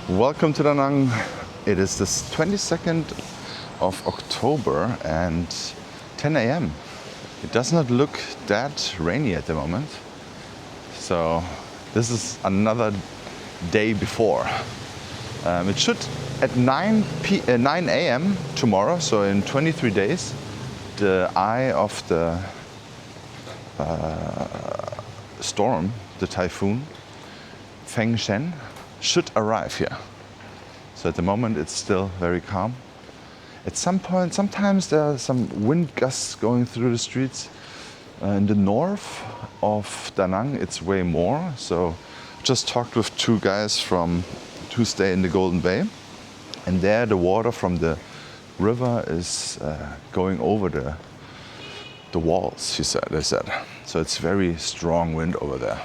Welcome to Da Nang. It is the 22nd of October and 10 a.m. It does not look that rainy at the moment. So this is another day before. It should at 9 a.m. tomorrow, so in 23 days, the eye of the storm, the Typhoon Fengshen, should arrive here. So at the moment it's still very calm. At some point, sometimes there are some wind gusts going through the streets. In the north of Da Nang it's way more. So just talked with two guys who stay in the Golden Bay, and there the water from the river is going over the walls, they said. So it's very strong wind over there.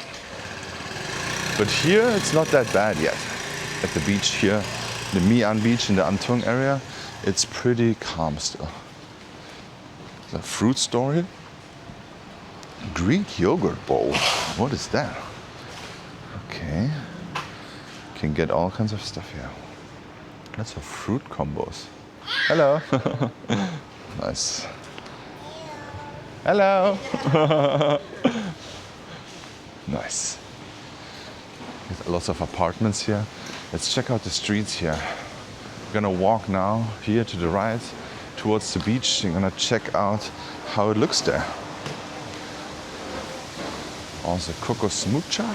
But here it's not that bad yet. At the beach here, the Mian beach in the Antung area, it's pretty calm still. The fruit store here. Greek yogurt bowl. What is that? Okay. Can get all kinds of stuff here. Lots of fruit combos. Hello. Nice. Hello. Nice. Lots of apartments here. Let's check out the streets here. We're gonna walk now here to the right towards the beach. We're gonna check out how it looks there. Also Coco Smucha.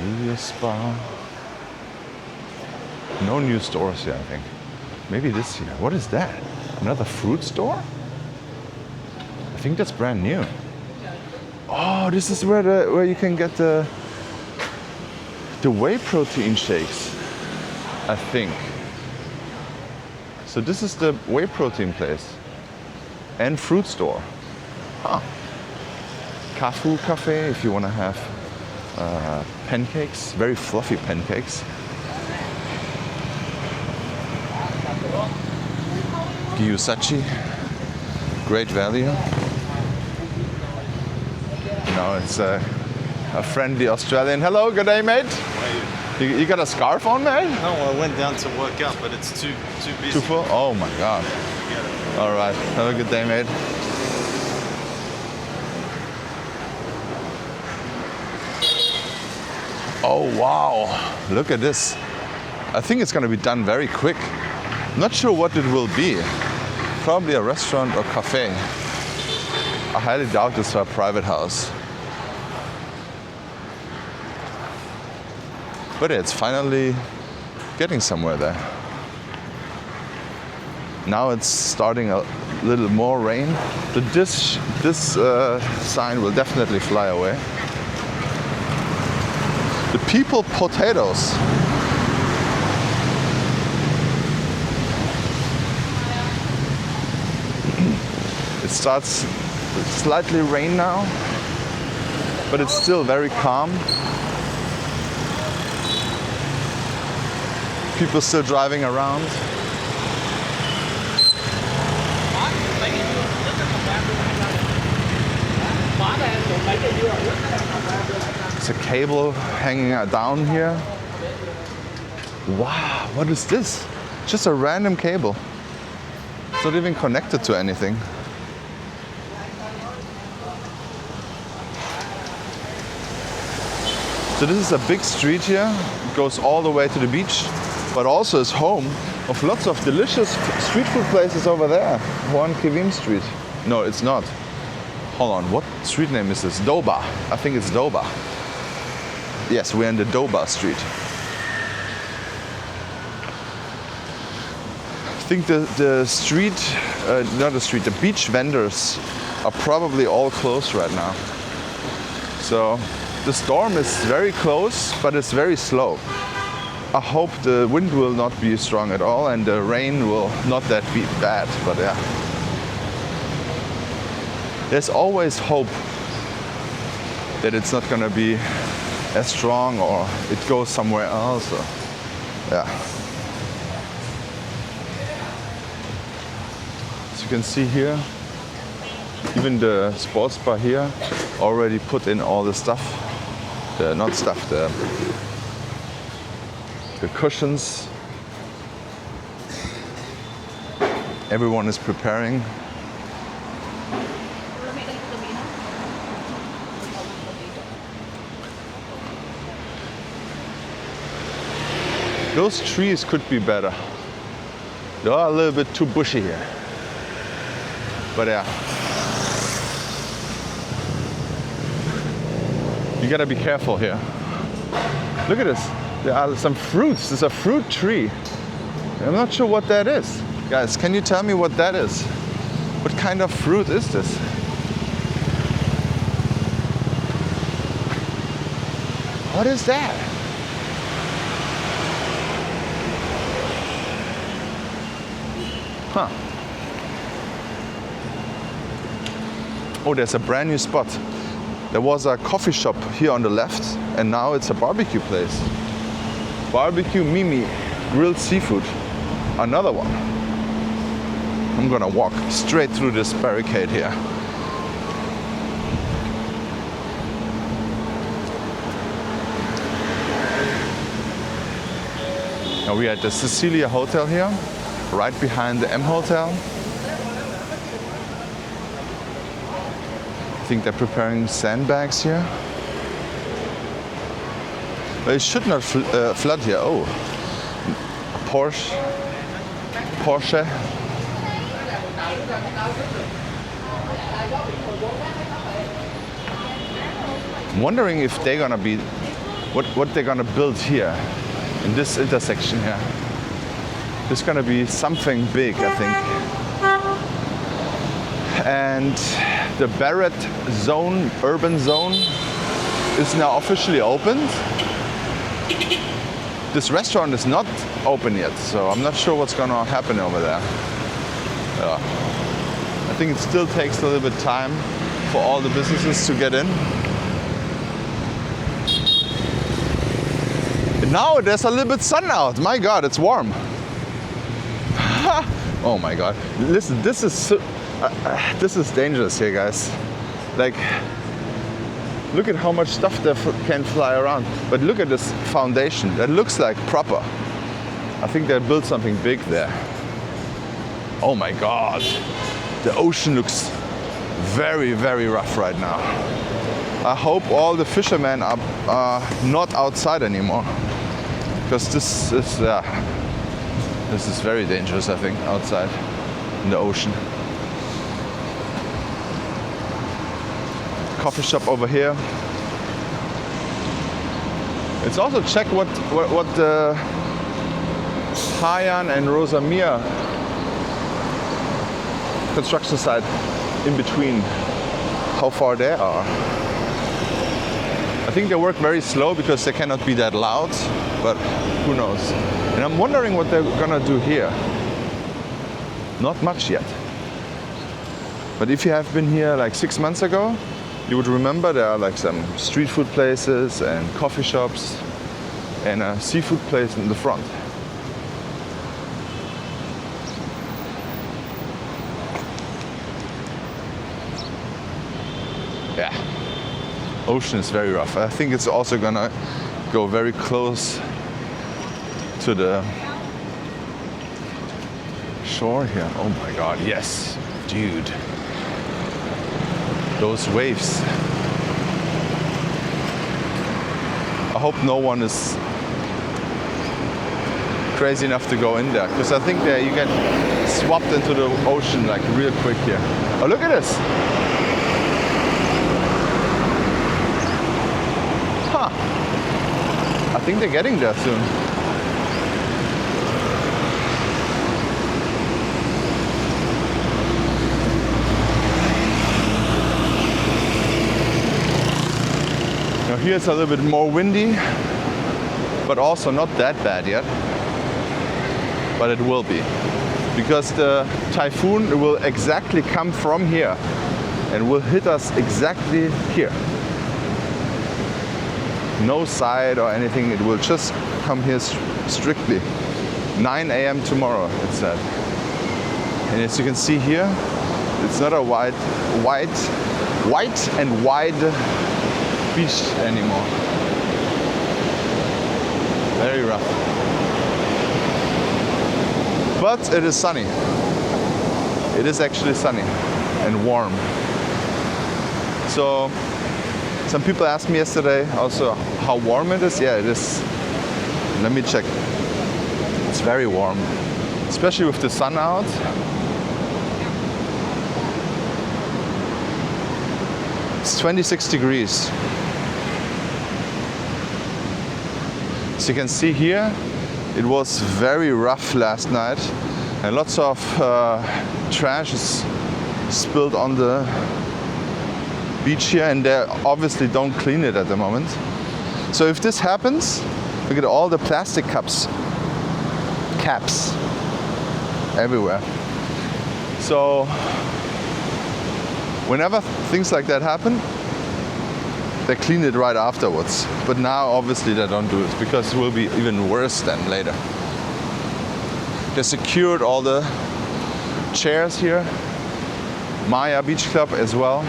Media Spa. No new stores here, I think. Maybe this here. What is that? Another fruit store? I think that's brand new. Oh, this is where you can get the whey protein shakes, I think. So this is the whey protein place and fruit store. Huh. Kafu Cafe if you want to have pancakes, very fluffy pancakes. Gyusachi, great value. No, it's a friendly Australian. Hello, good day, mate. You got a scarf on, mate? No, I went down to work out, but it's too busy. Too full? Oh my God. All right, have a good day, mate. Oh wow, look at this. I think it's gonna be done very quick. Not sure what it will be. Probably a restaurant or cafe. I highly doubt it's a private house. But it's finally getting somewhere there. Now it's starting a little more rain. This sign will definitely fly away. The people potatoes. It starts slightly rain now, but it's still very calm. People still driving around. There's a cable hanging down here. Wow, what is this? Just a random cable. It's not even connected to anything. So this is a big street here. It goes all the way to the beach, but also is home of lots of delicious street food places over there. Juan Kevim Street. No, it's not. Hold on, what street name is this? Doba. I think it's Doba. Yes, we're in the Doba Street. I think the beach vendors are probably all closed right now. So the storm is very close, but it's very slow. I hope the wind will not be strong at all and the rain will not that be bad, but yeah. There's always hope that it's not gonna be as strong or it goes somewhere else. Or, yeah. As you can see here, even even the sports bar here already put in all the stuff. The cushions. Everyone is preparing. Those trees could be better. They are a little bit too bushy here. But yeah. You gotta be careful here. Look at this. There are some fruits. There's a fruit tree. I'm not sure what that is. Guys, can you tell me what that is? What kind of fruit is this? What is that? Huh. Oh, there's a brand new spot. There was a coffee shop here on the left, and now it's a barbecue place. Barbecue Mimi, grilled seafood. Another one. I'm gonna walk straight through this barricade here. Now we're at the Cecilia Hotel here, right behind the M Hotel. I think they're preparing sandbags here. But it should not flood here. Oh, a Porsche. I'm wondering if they're gonna be, what they're gonna build here in this intersection here. There's gonna be something big, I think. And the Barrett zone, urban zone, is now officially opened. This restaurant is not open yet, so I'm not sure what's gonna happen over there. I think it still takes a little bit of time for all the businesses to get in. And now there's a little bit sun out. My God, it's warm. Oh my God! Listen, this is dangerous here, guys. Like, look at how much stuff there can fly around. But look at this foundation. That looks like proper. I think they built something big there. Oh my God. The ocean looks very, very rough right now. I hope all the fishermen are not outside anymore. Because this is very dangerous, I think, outside in the ocean. Coffee shop over here. Let's also check what the Hayan and Rosamia construction site in between, how far they are. I think they work very slow because they cannot be that loud, but who knows. And I'm wondering what they're gonna do here. Not much yet. But if you have been here like 6 months ago, you would remember there are like some street food places and coffee shops and a seafood place in the front. Yeah, ocean is very rough. I think it's also gonna go very close to the shore here. Oh my God, yes, dude. Those waves. I hope no one is crazy enough to go in there, because I think that you get swapped into the ocean like real quick here. Oh, look at this. Huh. I think they're getting there soon. Now here it's a little bit more windy, but also not that bad yet. But it will be, because the typhoon will exactly come from here and will hit us exactly here. No side or anything, it will just come here strictly. 9 a.m. tomorrow, it said. And as you can see here, It's not a white and wide beach anymore. Very rough. But it is sunny. It is actually sunny and warm. So some people asked me yesterday also how warm it is. Yeah, it is. Let me check. It's very warm, especially with the sun out. It's 26 degrees. As you can see here, it was very rough last night and lots of trash is spilled on the beach here, and they obviously don't clean it at the moment. So if this happens, look at all the plastic caps everywhere. So whenever things like that happen, they clean it right afterwards. But now obviously they don't do it because it will be even worse than later. They secured all the chairs here. Maya Beach Club as well.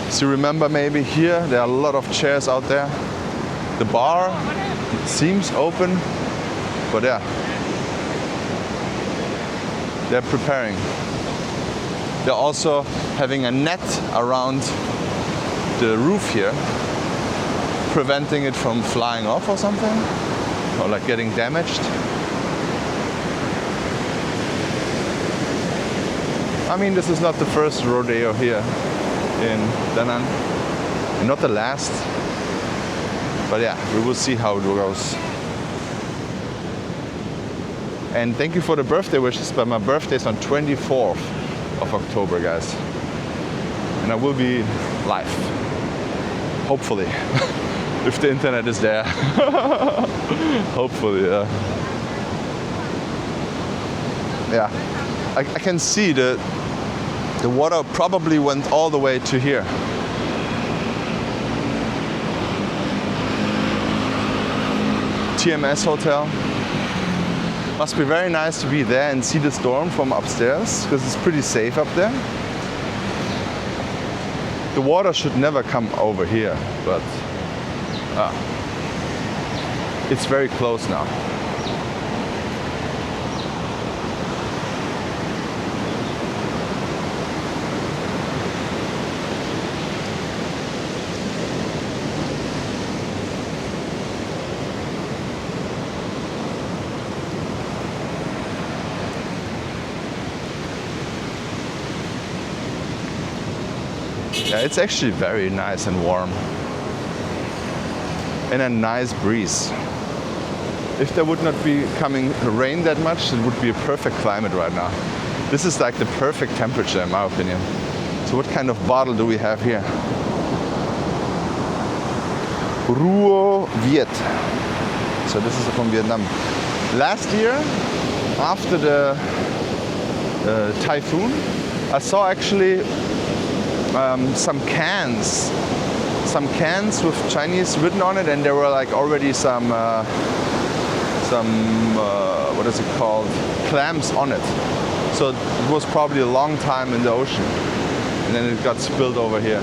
So remember, maybe here there are a lot of chairs out there. The bar seems open, but yeah, they're preparing. They're also having a net around the roof here, preventing it from flying off or something, or like getting damaged. I mean, this is not the first rodeo here in Da Nang, and not the last, but yeah, we will see how it goes. And thank you for the birthday wishes, but my birthday is on 24th of October, guys, and I will be live, hopefully, if the internet is there. Hopefully, yeah. Yeah, I can see the water probably went all the way to here. TMS Hotel. Must be very nice to be there and see the storm from upstairs, because it's pretty safe up there. The water should never come over here, but it's very close now. Yeah, it's actually very nice and warm. And a nice breeze. If there would not be coming rain that much, it would be a perfect climate right now. This is like the perfect temperature in my opinion. So what kind of bottle do we have here? Ruo Viet. So this is from Vietnam. Last year, after the typhoon, I saw actually some cans with Chinese written on it, and there were like already some what is it called, clams on it. So it was probably a long time in the ocean, and then it got spilled over here.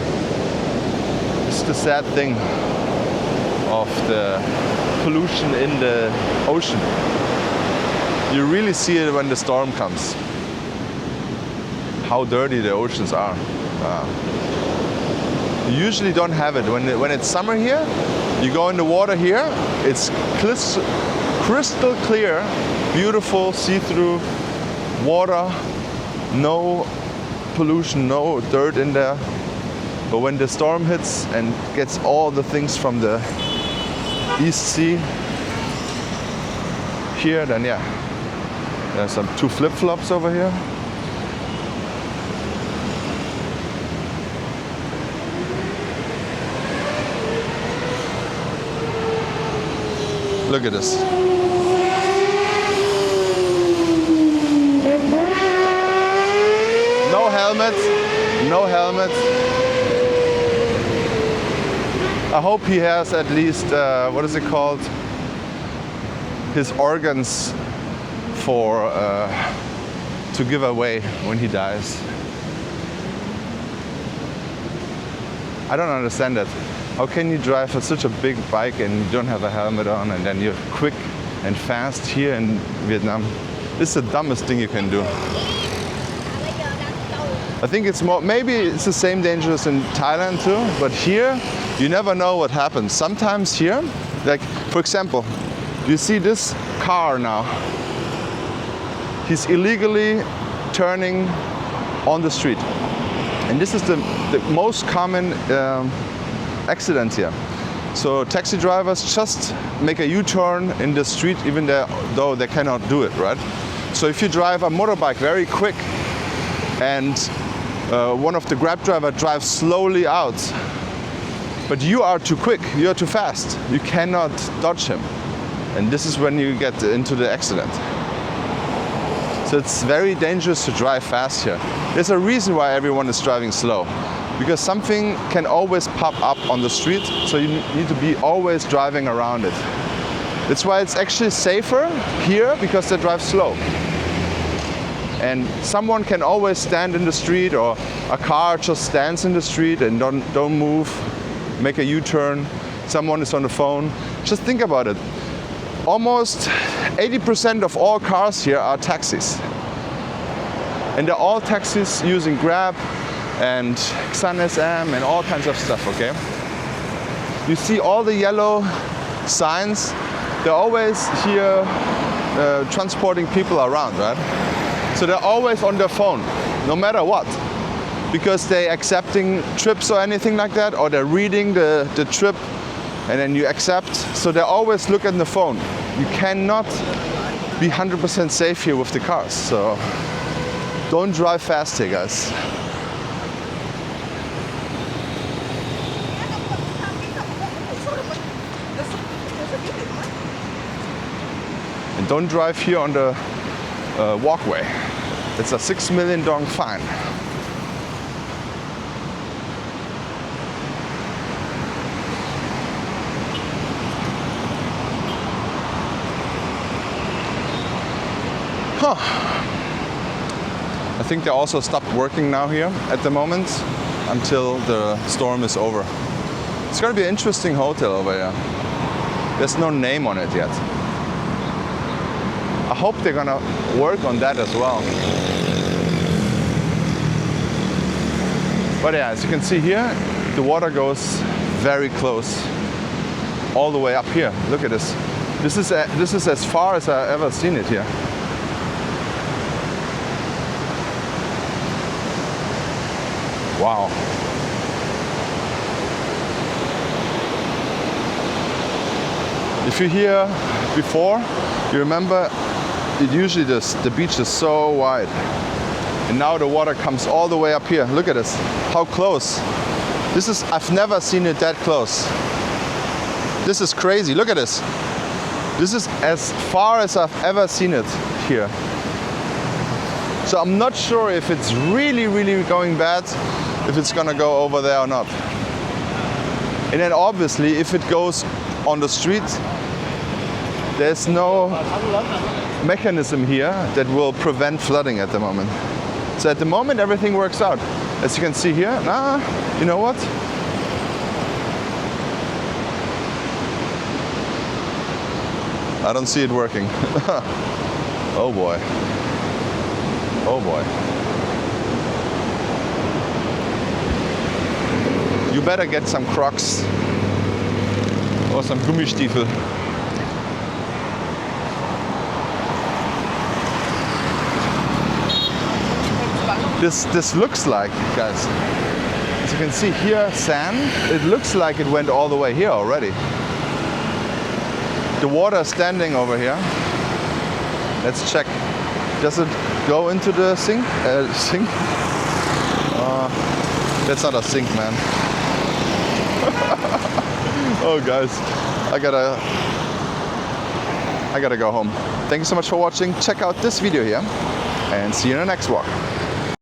It's the sad thing of the pollution in the ocean. You really see it when the storm comes, how dirty the oceans are. You usually don't have it. When it's summer here, you go in the water here, it's crystal clear, beautiful, see-through water, no pollution, no dirt in there. But when the storm hits and gets all the things from the East Sea here, then yeah, there's some 2 flip-flops over here. Look at this. No helmet, no helmet. I hope he has at least, what is it called? His organs for, to give away when he dies. I don't understand that. How can you drive such a big bike and you don't have a helmet on, and then you're quick and fast here in Vietnam? This is the dumbest thing you can do. I think it's more, maybe it's the same dangerous in Thailand too, but here you never know what happens. Sometimes here, like for example, you see this car now. He's illegally turning on the street. And this is the most common accident here. So taxi drivers just make a U-turn in the street even though they cannot do it, right? So if you drive a motorbike very quick and one of the Grab driver drives slowly out, but you are too quick, you are too fast, you cannot dodge him. And this is when you get into the accident. So it's very dangerous to drive fast here. There's a reason why everyone is driving slow, because something can always pop up on the street, so you need to be always driving around it. That's why it's actually safer here, because they drive slow. And someone can always stand in the street, or a car just stands in the street and don't move, make a U-turn. Someone is on the phone. Just think about it. Almost 80% of all cars here are taxis. And they're all taxis using Grab and XanSM and all kinds of stuff, okay? You see all the yellow signs, they're always here transporting people around, right? So they're always on their phone, no matter what. Because they're accepting trips or anything like that, or they're reading the trip and then you accept. So they always look at the phone. You cannot be 100% safe here with the cars. So don't drive fast here, guys. And don't drive here on the walkway. It's a 6 million dong fine. Huh. I think they also stopped working now here at the moment until the storm is over. It's gonna be an interesting hotel over here. There's no name on it yet. I hope they're gonna work on that as well. But yeah, as you can see here, the water goes very close, all the way up here. Look at this. This is as far as I've ever seen it here. Wow. If you're here before, you remember the beach is so wide. And now the water comes all the way up here. Look at this, how close. I've never seen it that close. This is crazy, look at this. This is as far as I've ever seen it here. So I'm not sure if it's really, really going bad, if it's gonna go over there or not. And then obviously, if it goes on the street, there's no mechanism here that will prevent flooding at the moment. So at the moment, everything works out. As you can see here, you know what? I don't see it working. Oh boy. Oh boy. You better get some Crocs or some Gummistiefel. This looks like, guys, as you can see here, sand, it looks like it went all the way here already. The water is standing over here. Let's check. Does it go into the sink? That's not a sink, man. Oh, guys, I gotta go home. Thank you so much for watching. Check out this video here and see you in the next walk.